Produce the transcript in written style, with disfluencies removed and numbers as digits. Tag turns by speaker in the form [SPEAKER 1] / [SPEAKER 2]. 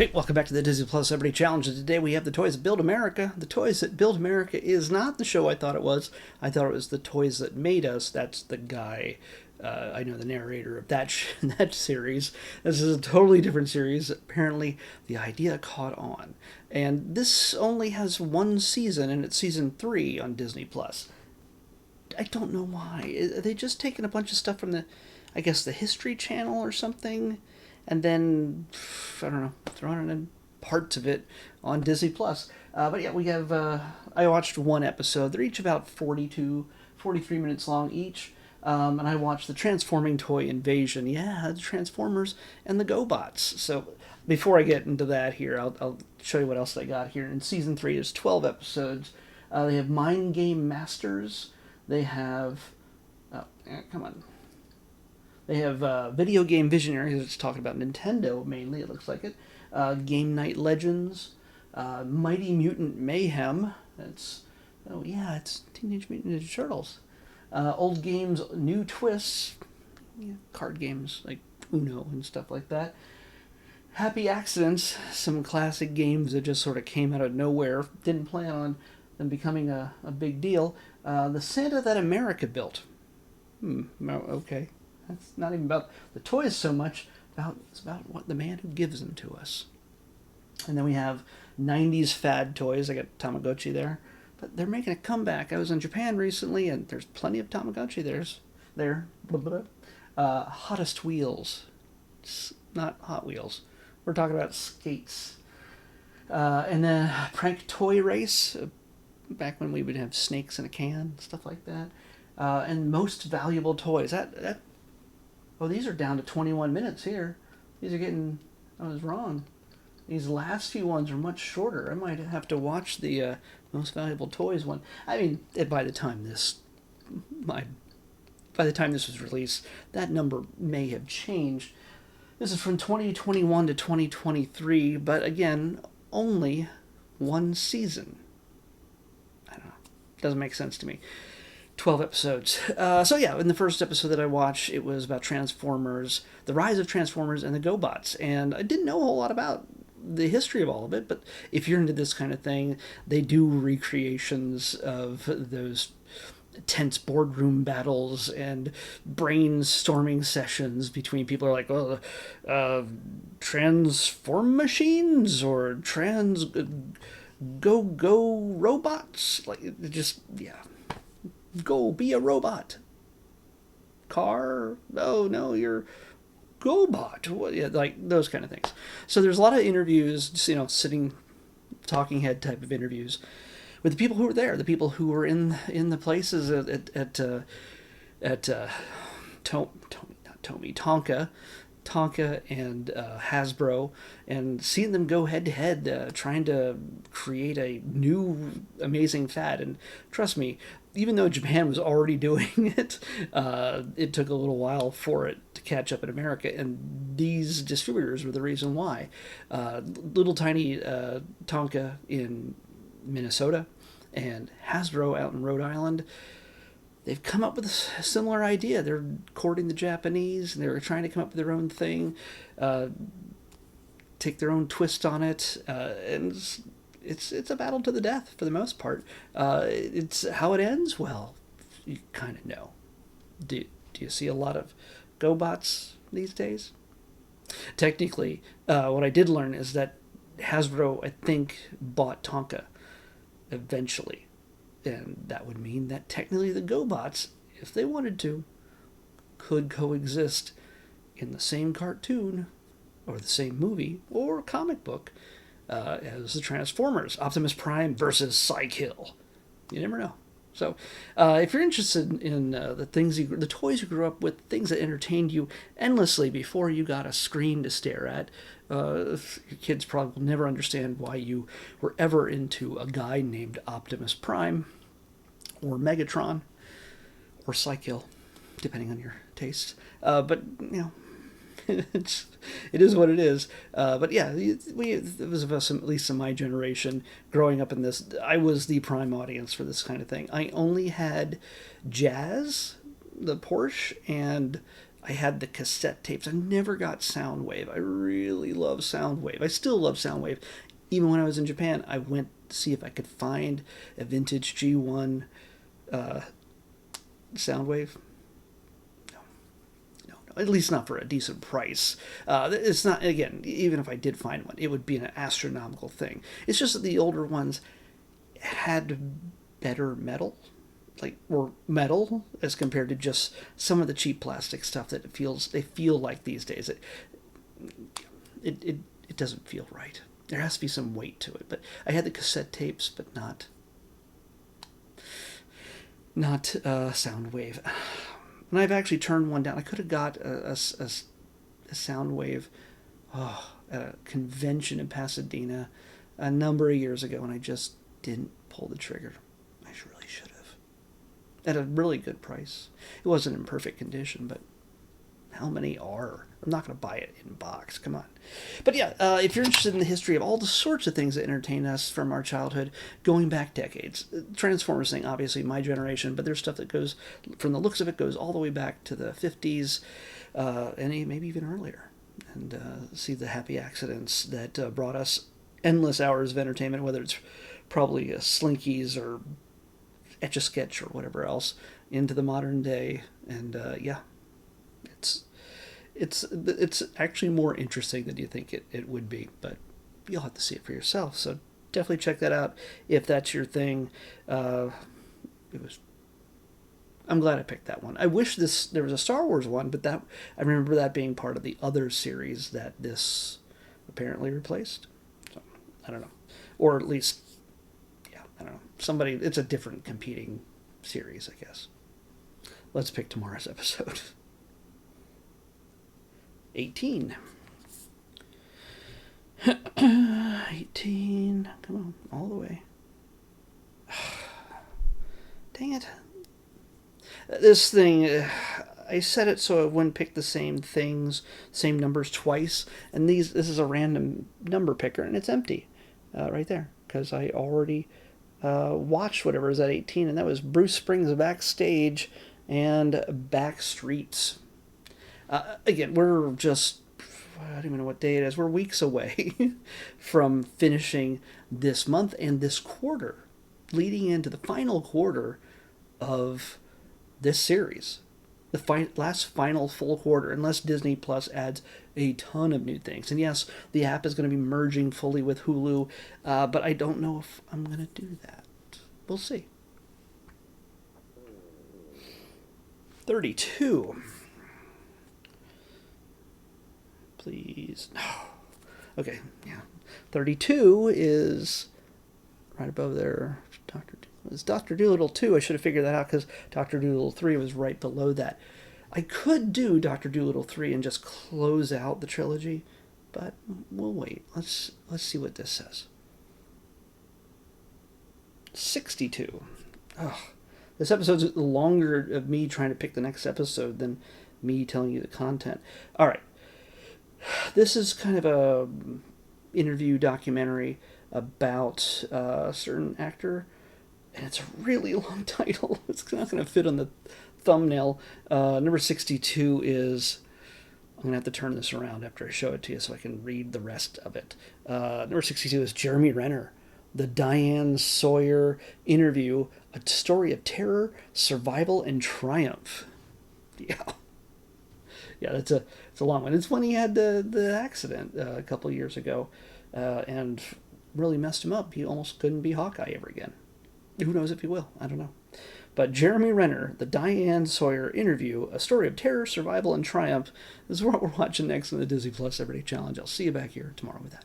[SPEAKER 1] Hey, welcome back to the Disney Plus Celebrity Challenge. And today we have the Toys That Build America. The Toys That Build America is not the show I thought it was. I thought it was the Toys That Made Us. That's the guy, I know the narrator of that series. This is a totally different series. Apparently, the idea caught on. And this only has one season, and it's season 3 on Disney Plus. I don't know why. Are they just taking a bunch of stuff from I guess, the History Channel or something? And then, I don't know, throwing in parts of it on Disney Plus. But yeah, we have, I watched one episode. They're each about 43 minutes long each. And I watched the Transforming Toy Invasion. Yeah, the Transformers and the GoBots. So before I get into that here, I'll show you what else I got here. In season 3, there's 12 episodes. They have Mind Game Masters. They have, come on. They have Video Game Visionaries. It's talking about Nintendo mainly, it looks like it. Game Night Legends. Mighty Mutant Mayhem. It's Teenage Mutant Ninja Turtles. Old games, new twists. Yeah, card games like Uno and stuff like that. Happy Accidents. Some classic games that just sort of came out of nowhere. Didn't plan on them becoming a big deal. The Santa That America Built. Okay. It's not even about the toys so much. It's about what the man who gives them to us. And then we have 90s fad toys. I got Tamagotchi there. But they're making a comeback. I was in Japan recently, and there's plenty of Tamagotchi there. Blah, blah, blah. Hottest Wheels. It's not Hot Wheels. We're talking about skates. And then Prank Toy Race. Back when we would have snakes in a can, stuff like that. And Most Valuable Toys. Oh, these are down to 21 minutes here. These are getting... I was wrong. These last few ones are much shorter. I might have to watch the Most Valuable Toys one. I mean, by the time this was released, that number may have changed. This is from 2021 to 2023, but again, only one season. I don't know. Doesn't make sense to me. 12 episodes. So yeah, in the first episode that I watched, it was about Transformers, the rise of Transformers and the GoBots. And I didn't know a whole lot about the history of all of it, but if you're into this kind of thing, they do recreations of those tense boardroom battles and brainstorming sessions between people who are like, transform machines or go robots. Like, it just, yeah. Go be a robot. Car? Oh, no, you're GoBot. Yeah, like those kind of things. So there's a lot of interviews, just, sitting, talking head type of interviews with the people who were there, the people who were in the places Tonka and Hasbro, and seeing them go head to head, trying to create a new amazing fad. And trust me, even though Japan was already doing it, it took a little while for it to catch up in America, and these distributors were the reason why. Little tiny Tonka in Minnesota and Hasbro out in Rhode Island, they've come up with a similar idea. They're courting the Japanese, and they're trying to come up with their own thing, take their own twist on it, and it's a battle to the death for the most part. It's how it ends. Well, you kind of know. Do you see a lot of GoBots these days? Technically, what I did learn is that Hasbro, I think, bought Tonka eventually. And that would mean that technically the GoBots, if they wanted to, could coexist in the same cartoon or the same movie or comic book as the Transformers. Optimus Prime versus Psykill. You never know. So, if you're interested in the toys you grew up with, things that entertained you endlessly before you got a screen to stare at, your kids probably will never understand why you were ever into a guy named Optimus Prime, or Megatron, or Psykill, depending on your taste. But it is what it is. But yeah, it was of us, at least in my generation, growing up in this. I was the prime audience for this kind of thing. I only had Jazz, the Porsche, and I had the cassette tapes. I never got Soundwave. I really love Soundwave. I still love Soundwave. Even when I was in Japan, I went to see if I could find a vintage G1 Soundwave. No, at least not for a decent price. It's not, again, even if I did find one, it would be an astronomical thing. It's just that the older ones had better metal, or metal, as compared to just some of the cheap plastic stuff that they feel like these days. It doesn't feel right. There has to be some weight to it. But I had the cassette tapes, but not Soundwave. And I've actually turned one down. I could have got a Soundwave at a convention in Pasadena a number of years ago, and I just didn't pull the trigger. I really should have. At a really good price. It wasn't in perfect condition, but how many are? I'm not going to buy it in box. Come on. But yeah, if you're interested in the history of all the sorts of things that entertain us from our childhood, going back decades, Transformers thing, obviously my generation, but there's stuff that goes, from the looks of it, goes all the way back to the 50s, and maybe even earlier. And see the happy accidents that brought us endless hours of entertainment, whether it's probably Slinkies or Etch-a-Sketch or whatever else, into the modern day. And yeah, it's actually more interesting than you think it would be, but you'll have to see it for yourself. So definitely check that out if that's your thing. I'm glad I picked that one. I wish there was a Star Wars one, but I remember that being part of the other series that this apparently replaced. So I don't know, or at least, yeah, I don't know. It's a different competing series, I guess. Let's pick tomorrow's episode. 18. 18. Come on, all the way. Dang it. This thing, I set it so it wouldn't pick the same things, same numbers twice. And this is a random number picker, and it's empty right there. Because I already watched whatever was at 18, and that was Bruce Spring's Backstage and Backstreets. Again, we're just, I don't even know what day it is. We're weeks away from finishing this month and this quarter, leading into the final quarter of this series. The last final full quarter, unless Disney Plus adds a ton of new things. And yes, the app is going to be merging fully with Hulu, but I don't know if I'm going to do that. We'll see. 32. Please. No. Okay, yeah. 32 is right above there. It's Dr. Dolittle 2. I should have figured that out because Dr. Dolittle 3 was right below that. I could do Dr. Dolittle 3 and just close out the trilogy, but we'll wait. Let's see what this says. 62. Oh, this episode's longer of me trying to pick the next episode than me telling you the content. All right. This is kind of a interview documentary about a certain actor, and it's a really long title. It's not going to fit on the thumbnail. Number 62 is, I'm going to have to turn this around after I show it to you so I can read the rest of it. Number 62 is Jeremy Renner, the Diane Sawyer interview, a story of terror, survival, and triumph. Yeah. Yeah, it's a long one. It's when he had the accident a couple of years ago and really messed him up. He almost couldn't be Hawkeye ever again. Who knows if he will? I don't know. But Jeremy Renner, the Diane Sawyer interview, a story of terror, survival, and triumph, is what we're watching next on the Disney Plus Everyday Challenge. I'll see you back here tomorrow with that.